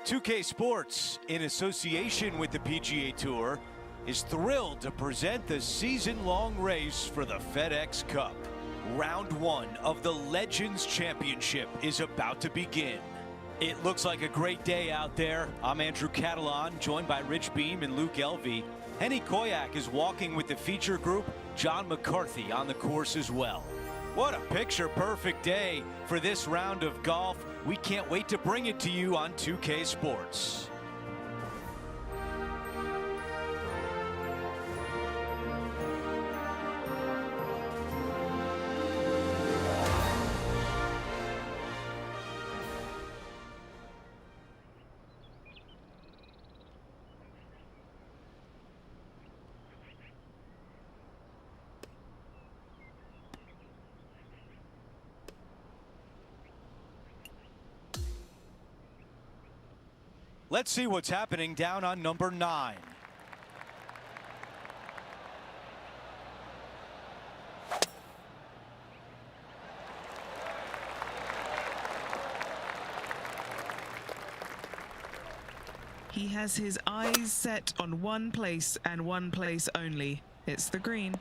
2K Sports, in association with the PGA Tour, is thrilled to present the season-long race for the FedEx Cup. Round 1 of the Legends Championship is about to begin. It looks like a great day out there. I'm Andrew Catalan, joined by Rich Beam and Luke Elvey. Henny Koyak is walking with the feature group, John McCarthy on the course as well. What a picture-perfect day for this round of golf. We can't wait to bring it to you on 2K Sports. Let's see what's happening down on number 9. He has his eyes set on one place and one place only. It's the green.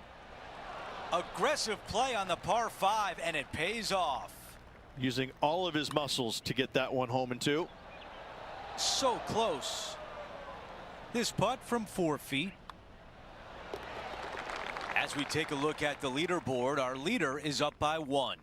Aggressive play on the par 5, and it pays off. Using all of his muscles to get that one home in 2. So close. This putt from 4 feet. As we take a look at the leaderboard, our leader is up by 1.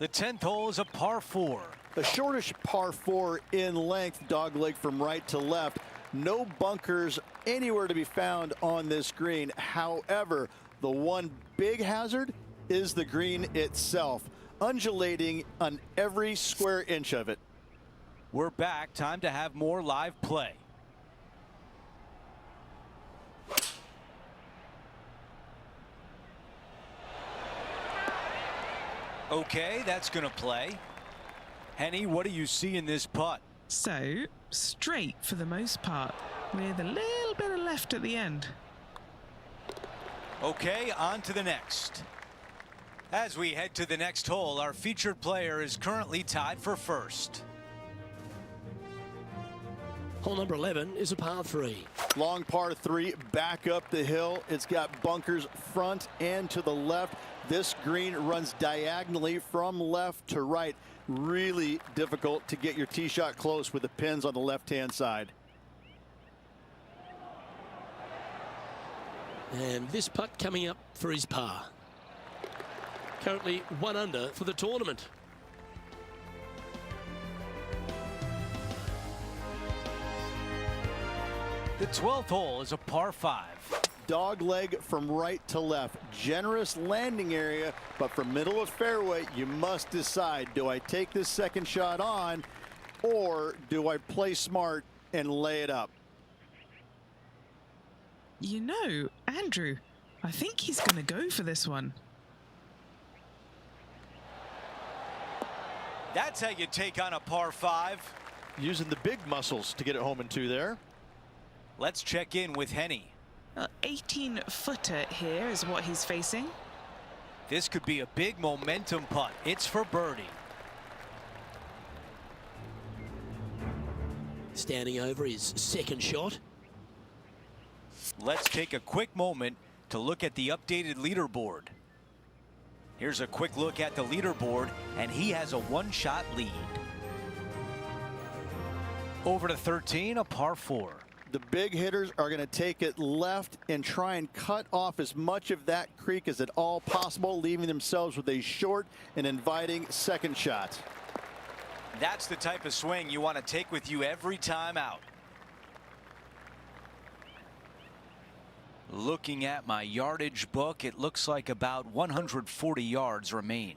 The 10th hole is a par 4. A shortish par 4 in length, dogleg from right to left. No bunkers anywhere to be found on this green. However, the one big hazard is the green itself, undulating on every square inch of it. We're back. Time to have more live play. Okay, that's going to play. Henny, what do you see in this putt? So, straight for the most part, with a little bit of left at the end. Okay, on to the next. As we head to the next hole, our featured player is currently tied for first. Hole number 11 is a par 3. Long par 3, back up the hill. It's got bunkers front and to the left. This green runs diagonally from left to right. Really difficult to get your tee shot close with the pins on the left-hand side. And this putt coming up for his par. Currently 1 under for the tournament. The 12th hole is a par 5. Dog leg from right to left. Generous landing area, but from middle of fairway, you must decide, do I take this second shot on, or do I play smart and lay it up? You know, Andrew, I think he's going to go for this one. That's how you take on a par 5. Using the big muscles to get it home in 2 there. Let's check in with Henny. 18-footer here is what he's facing. This could be a big momentum putt. It's for birdie. Standing over his second shot. Let's take a quick moment to look at the updated leaderboard. Here's a quick look at the leaderboard, and he has a 1-shot lead. Over to 13, a par 4. The big hitters are going to take it left and try and cut off as much of that creek as at all possible, leaving themselves with a short and inviting second shot. That's the type of swing you want to take with you every time out. Looking at my yardage book, it looks like about 140 yards remain.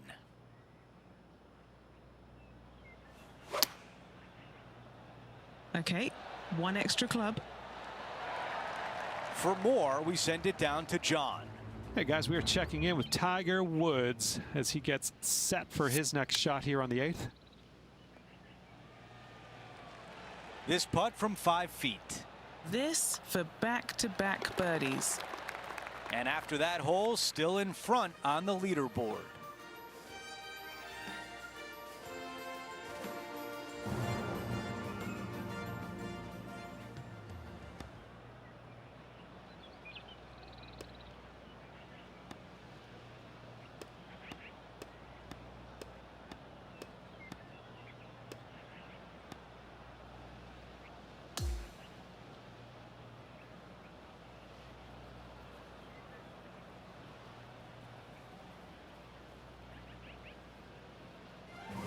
Okay, 1 extra club. For more, we send it down to John. Hey guys, we are checking in with Tiger Woods as he gets set for his next shot here on the 8th. This putt from 5 feet. This for back-to-back birdies. And after that hole, still in front on the leaderboard.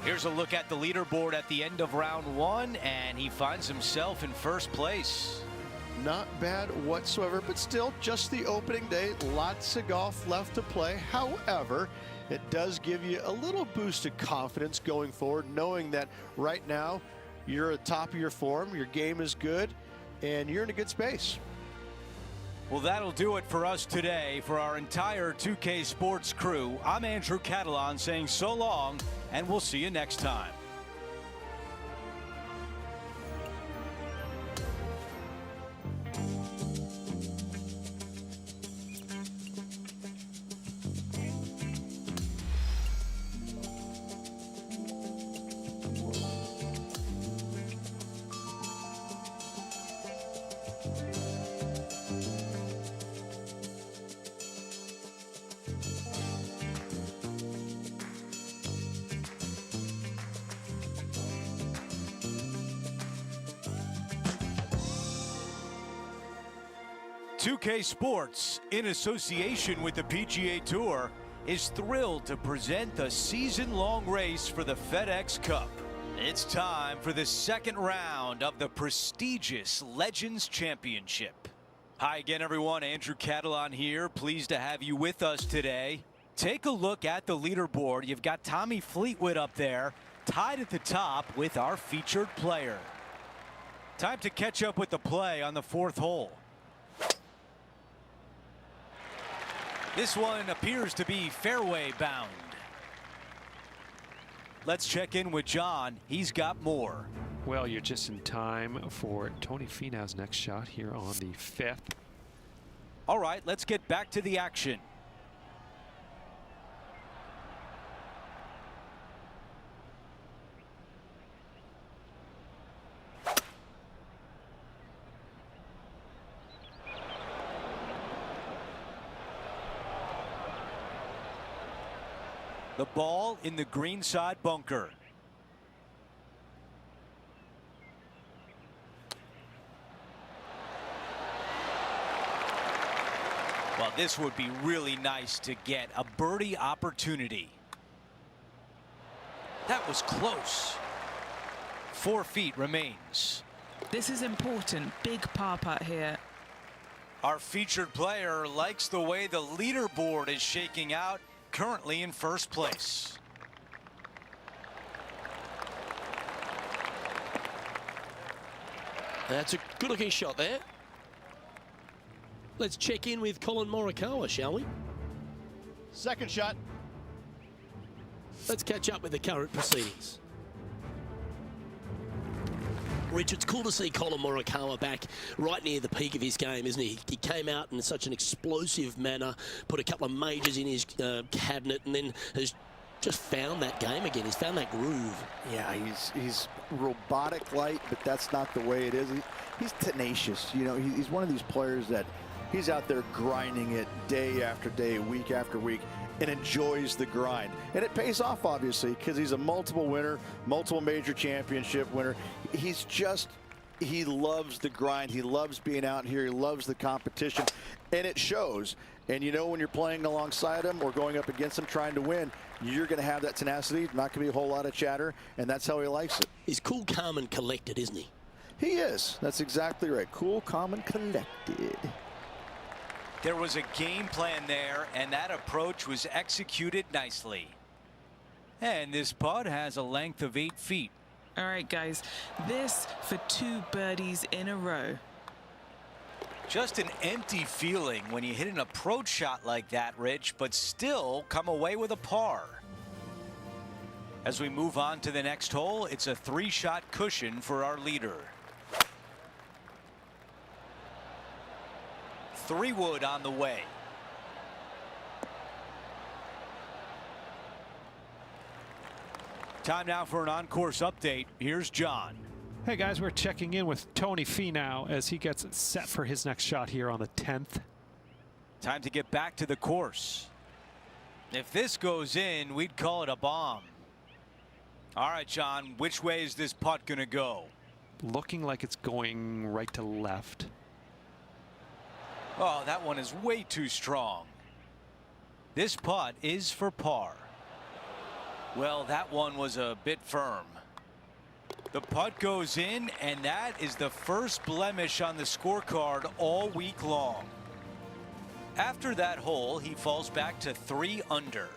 Here's a look at the leaderboard at the end of round one, and he finds himself in first place. Not bad whatsoever, but still just the opening day. Lots of golf left to play. However, it does give you a little boost of confidence going forward, knowing that right now you're at the top of your form, your game is good, and you're in a good space. Well, that'll do it for us today. For our entire 2K Sports crew, I'm Andrew Catalan saying so long, and we'll see you next time. .2K Sports, in association with the PGA Tour, is thrilled to present the season-long race for the FedEx Cup. It's time for the second round of the prestigious Legends Championship. Hi again, everyone. Andrew Catalan here. Pleased to have you with us today. Take a look at the leaderboard. You've got Tommy Fleetwood up there, tied at the top with our featured player. Time to catch up with the play on the fourth hole. This one appears to be fairway bound. Let's check in with John. He's got more. Well, you're just in time for Tony Finau's next shot here on the 5th. All right, let's get back to the action. The ball in the green side bunker. Well, this would be really nice to get a birdie opportunity. That was close. 4 feet remains. This is important. Big par putt here. Our featured player likes the way the leaderboard is shaking out. Currently in first place. That's a good-looking shot there. Let's check in with Colin Morikawa, shall we? Second shot. Let's catch up with the current proceedings. Rich, it's cool to see Colin Morikawa back right near the peak of his game, isn't he? He came out in such an explosive manner, put a couple of majors in his cabinet, and then has just found that game again. He's found that groove. Yeah, he's robotic light, but that's not the way it is. He's tenacious. You know, he's one of these players that he's out there grinding it day after day, week after week, and enjoys the grind. And it pays off, obviously, because he's a multiple winner, multiple major championship winner. He loves the grind. He loves being out here. He loves the competition, and it shows. And you know, when you're playing alongside him or going up against him trying to win, you're going to have that tenacity. Not going to be a whole lot of chatter, and that's how he likes it. He's cool, calm, and collected, isn't he? He is. That's exactly right. Cool, calm, and collected. There was a game plan there, and that approach was executed nicely. And this putt has a length of 8 feet. All right, guys, this for 2 birdies in a row. Just an empty feeling when you hit an approach shot like that, Rich, but still come away with a par. As we move on to the next hole, it's a 3-shot cushion for our leader. 3-wood on the way. Time now for an on-course update. Here's John. Hey guys, we're checking in with Tony Finau as he gets set for his next shot here on the 10th. Time to get back to the course. If this goes in, we'd call it a bomb. All right, John, which way is this putt going to go? Looking like it's going right to left. Oh, that one is way too strong. This putt is for par. Well, that one was a bit firm. The putt goes in, and that is the first blemish on the scorecard all week long. After that hole, he falls back to 3 under.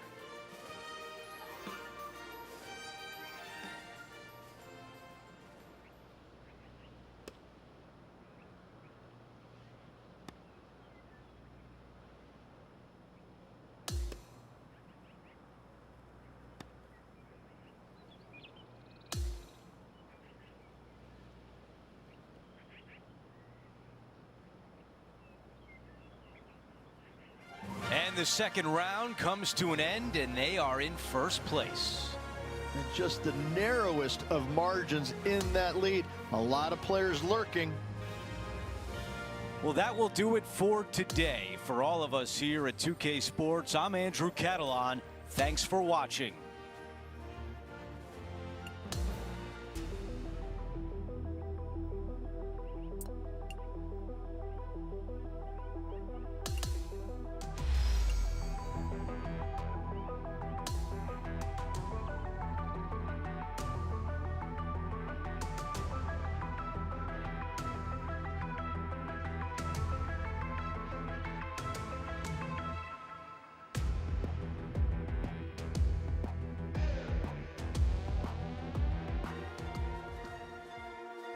The second round comes to an end, and they are in first place. And just the narrowest of margins in that lead. A lot of players lurking. Well, that will do it for today. For all of us here at 2K Sports, I'm Andrew Catalan. Thanks for watching.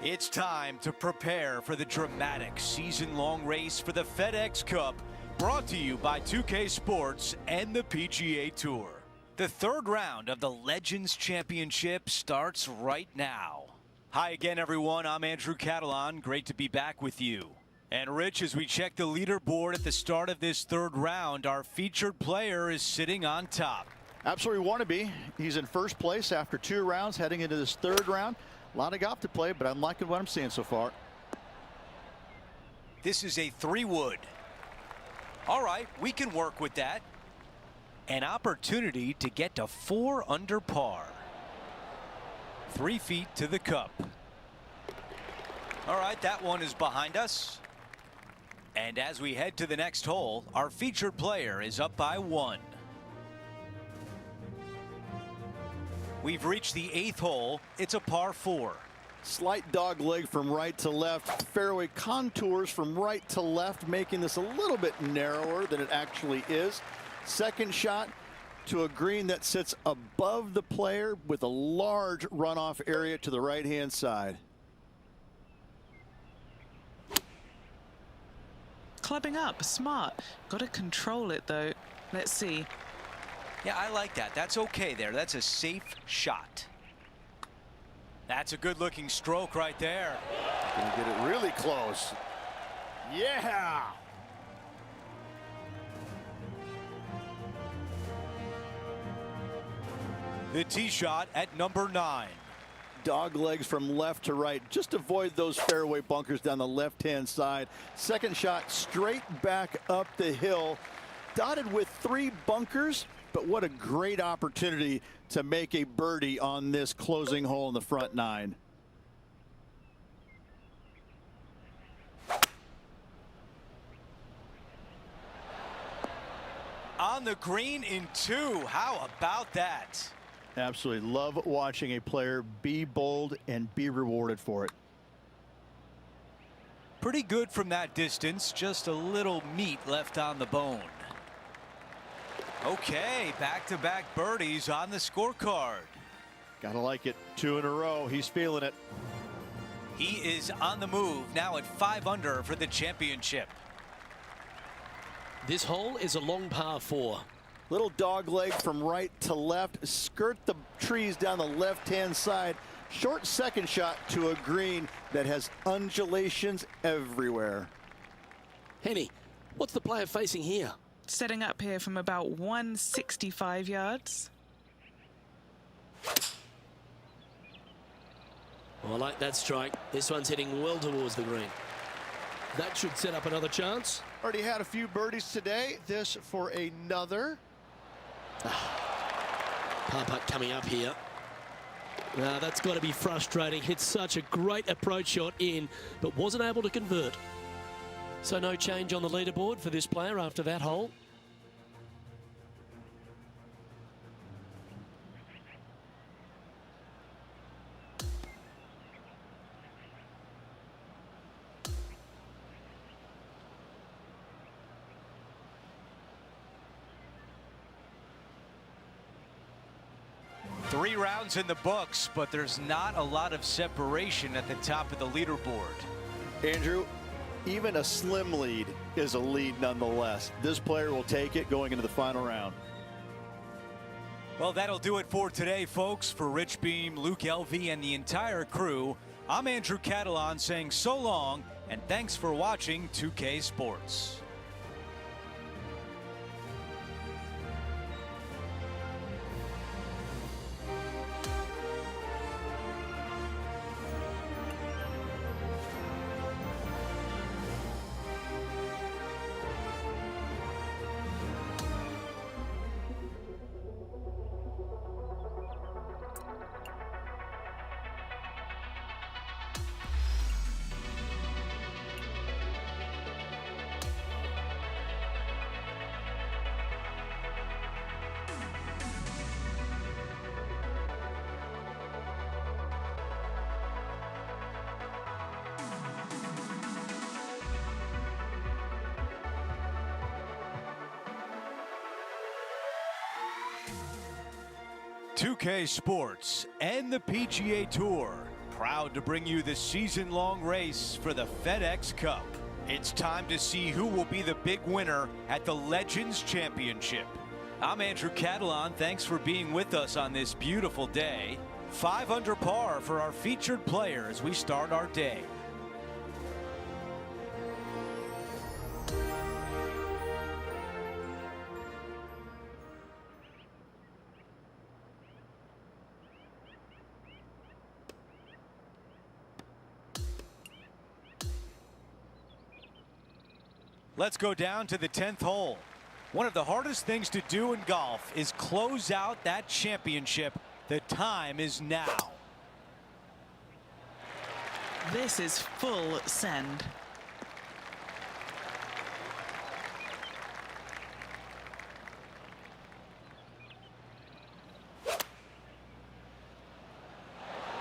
It's time to prepare for the dramatic season-long race for the FedEx Cup, brought to you by 2K Sports and the PGA Tour. The third round of the Legends Championship starts right now. Hi again, everyone. I'm Andrew Catalan. Great to be back with you. And Rich, as we check the leaderboard at the start of this third round, our featured player is sitting on top. Absolutely want to be. He's in first place after 2 rounds, heading into this third round. A lot of golf to play, but I'm liking what I'm seeing so far. This is a 3-wood. All right, we can work with that. An opportunity to get to 4 under par. 3 feet to the cup. All right, that one is behind us. And as we head to the next hole, our featured player is up by 1. We've reached the 8th hole. It's a par 4. Slight dog leg from right to left. Fairway contours from right to left, making this a little bit narrower than it actually is. Second shot to a green that sits above the player with a large runoff area to the right-hand side. Clubbing up, smart. Got to control it though. Let's see. Yeah, I like that. That's okay there. That's a safe shot. That's a good-looking stroke right there. Gonna get it really close. Yeah! The tee shot at number 9. Dog legs from left to right. Just avoid those fairway bunkers down the left-hand side. Second shot straight back up the hill. Dotted with 3 bunkers. But what a great opportunity to make a birdie on this closing hole in the front 9. On the green in 2. How about that? Absolutely love watching a player be bold and be rewarded for it. Pretty good from that distance. Just a little meat left on the bone. Okay, back-to-back birdies on the scorecard. Gotta like it. 2 in a row. He's feeling it. He is on the move now at 5 under for the championship. This hole is a long par 4. Little dog leg from right to left. Skirt the trees down the left-hand side. Short second shot to a green that has undulations everywhere. Henny, what's the player facing here? Setting up here from about 165 yards. Oh, I like that strike. This one's heading well towards the green. That should set up another chance. Already had a few birdies today. This for another. Par putt coming up here. Now that's got to be frustrating. Hit such a great approach shot in, but wasn't able to convert. So no change on the leaderboard for this player after that hole. 3 rounds in the books, but there's not a lot of separation at the top of the leaderboard. Andrew, even a slim lead is a lead nonetheless. This player will take it going into the final round. Well, that'll do it for today, folks. For Rich Beam, Luke Elvey, and the entire crew, I'm Andrew Catalan saying so long, and thanks for watching 2K Sports. .2K Sports and the PGA Tour, proud to bring you the season-long race for the FedEx Cup. It's time to see who will be the big winner at the Legends Championship. I'm Andrew Catalan. Thanks for being with us on this beautiful day. 5 under par for our featured player as we start our day. Let's go down to the 10th hole. One of the hardest things to do in golf is close out that championship. The time is now. This is full send.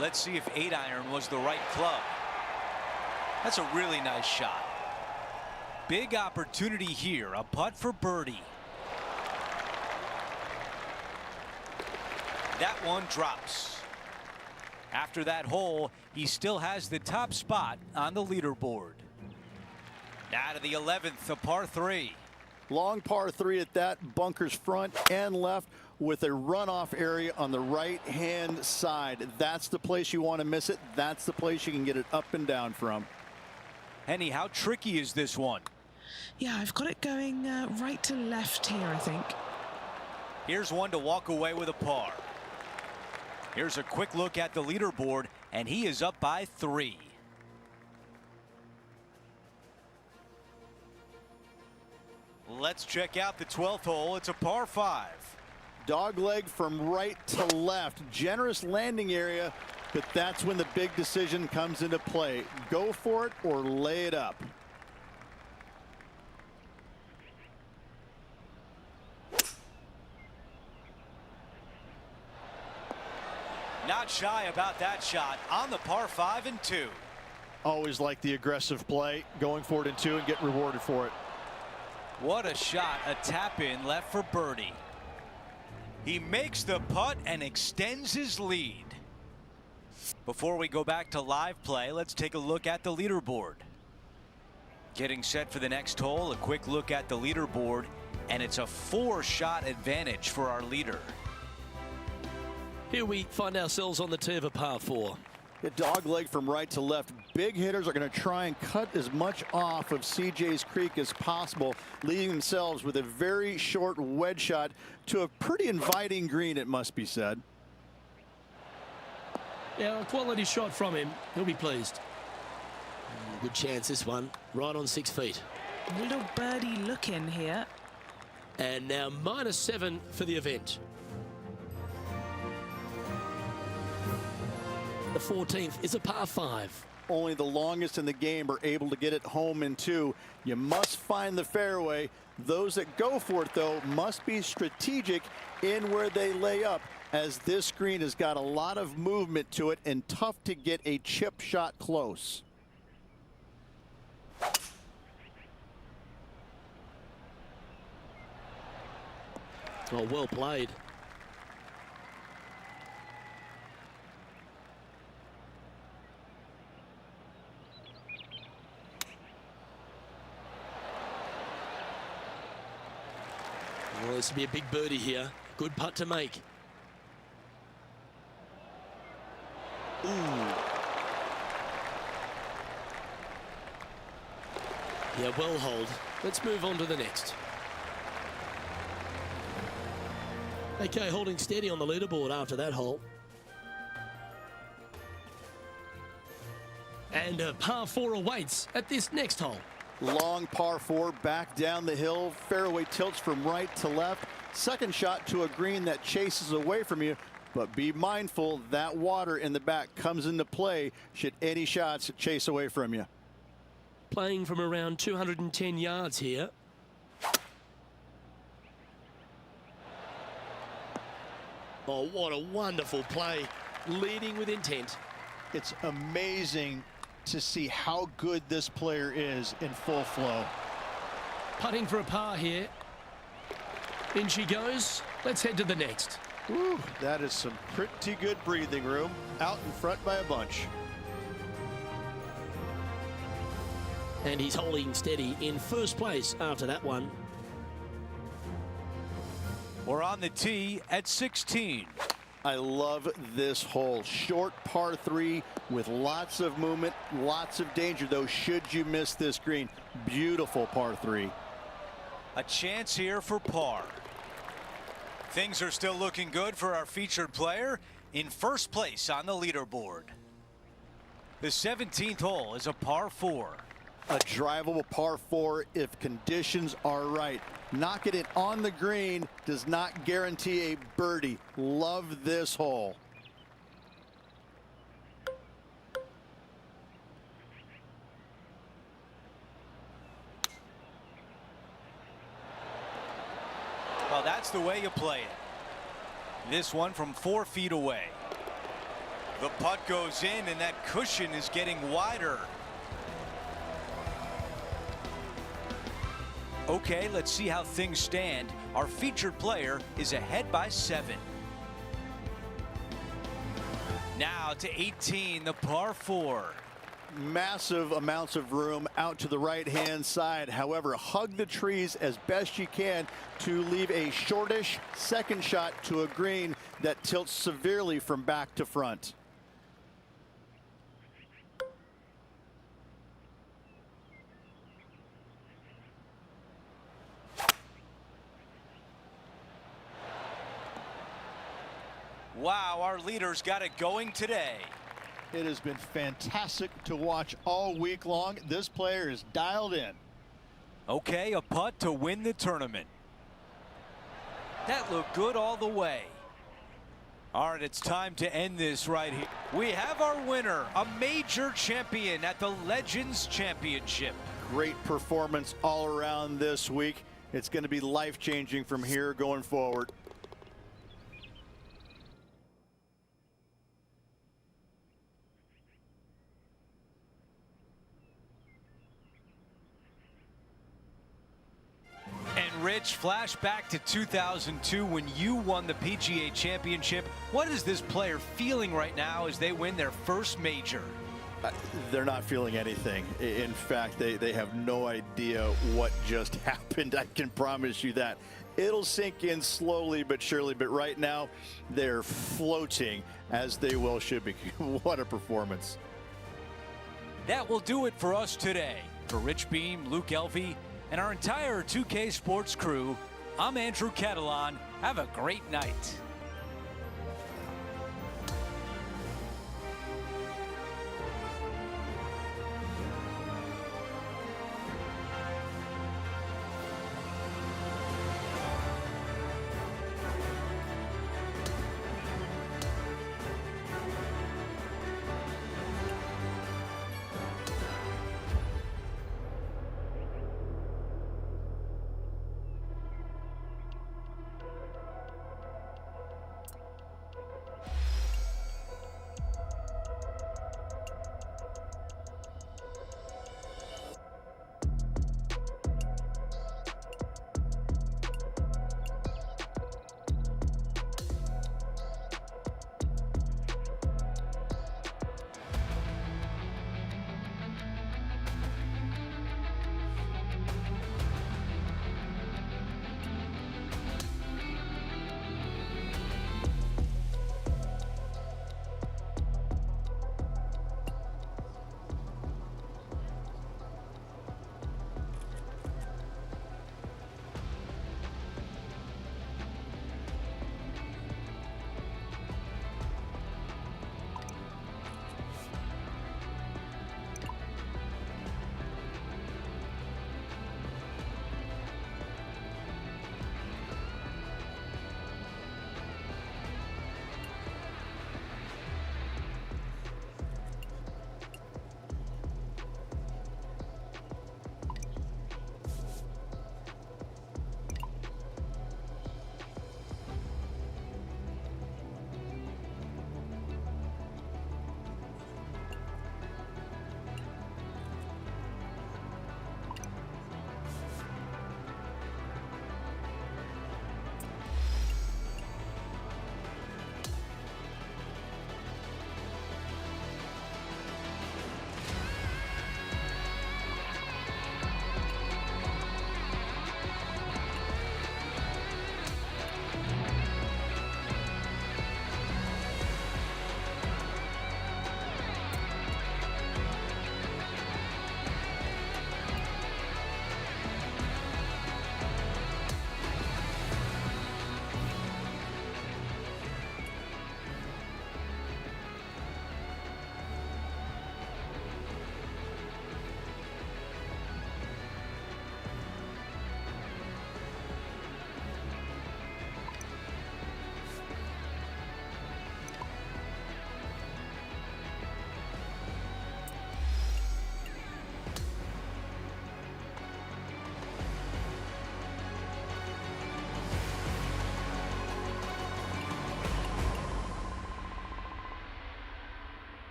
Let's see if 8-iron was the right club. That's a really nice shot. Big opportunity here, a putt for birdie. That one drops. After that hole, he still has the top spot on the leaderboard. Now to the 11th, a par 3. Long par 3 at that, bunkers front and left with a runoff area on the right-hand side. That's the place you want to miss it. That's the place you can get it up and down from. Henny, how tricky is this one? Yeah, I've got it going right to left here, I think. Here's one to walk away with a par. Here's a quick look at the leaderboard, and he is up by 3. Let's check out the 12th hole. It's a par 5. Dogleg from right to left. Generous landing area, but that's when the big decision comes into play. Go for it or lay it up. Not shy about that shot on the par 5 and 2. Always like the aggressive play, going for it in 2 and getting rewarded for it. What a shot, a tap in left for birdie. He makes the putt and extends his lead. Before we go back to live play, let's take a look at the leaderboard. Getting set for the next hole, a quick look at the leaderboard, and it's a 4-shot advantage for our leader. Here we find ourselves on the tee of a par 4. The dogleg from right to left. Big hitters are going to try and cut as much off of CJ's Creek as possible, leaving themselves with a very short wedge shot to a pretty inviting green, it must be said. Yeah, a quality shot from him. He'll be pleased. Good chance this one. Right on 6 feet. Little birdie look in here. And now -7 for the event. The 14th is a par 5. Only the longest in the game are able to get it home in 2. You must find the fairway. Those that go for it, though, must be strategic in where they lay up, as this green has got a lot of movement to it and tough to get a chip shot close. Oh, well played. This will be a big birdie here. Good putt to make. Ooh. Yeah, well hold. Let's move on to the next. Okay, holding steady on the leaderboard after that hole. And a par 4 awaits at this next hole. Long par 4 back down the hill. Fairway tilts from right to left. Second shot to a green that chases away from you. But be mindful that water in the back comes into play should any shots chase away from you. Playing from around 210 yards here. Oh, what a wonderful play. Leading with intent. It's amazing to see how good this player is in full flow. Putting for a par here. In she goes. Let's head to the next. Woo, that is some pretty good breathing room. Out in front by a bunch. And he's holding steady in first place after that one. We're on the tee at 16. I love this hole. Short par 3 with lots of movement, lots of danger, though, should you miss this green. Beautiful par 3. A chance here for par. Things are still looking good for our featured player in first place on the leaderboard. The 17th hole is a par 4. A drivable par 4 if conditions are right. Knocking it on the green does not guarantee a birdie. Love this hole. Well, that's the way you play it. This one from 4 feet away. The putt goes in, and that cushion is getting wider. Okay, let's see how things stand. Our featured player is ahead by 7. Now to 18, the par 4. Massive amounts of room out to the right-hand side. However, hug the trees as best you can to leave a shortish second shot to a green that tilts severely from back to front. Wow, our leaders got it going today. It has been fantastic to watch all week long. This player is dialed in. Okay, a putt to win the tournament. That looked good all the way. All right, it's time to end this right here. We have our winner, a major champion at the Legends Championship. Great performance all around this week. It's going to be life-changing from here going forward. Rich, flashback to 2002 when you won the PGA Championship. What is this player feeling right now as they win their first major? They're not feeling anything. In fact, they have no idea what just happened. I can promise you that. It'll sink in slowly but surely, but right now they're floating as they well should be. What a performance. That will do it for us today. For Rich Beam, Luke Elvey, and our entire 2K Sports crew, I'm Andrew Catalan. Have a great night.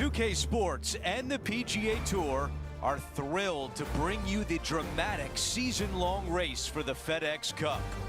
2K Sports and the PGA Tour are thrilled to bring you the dramatic season-long race for the FedEx Cup.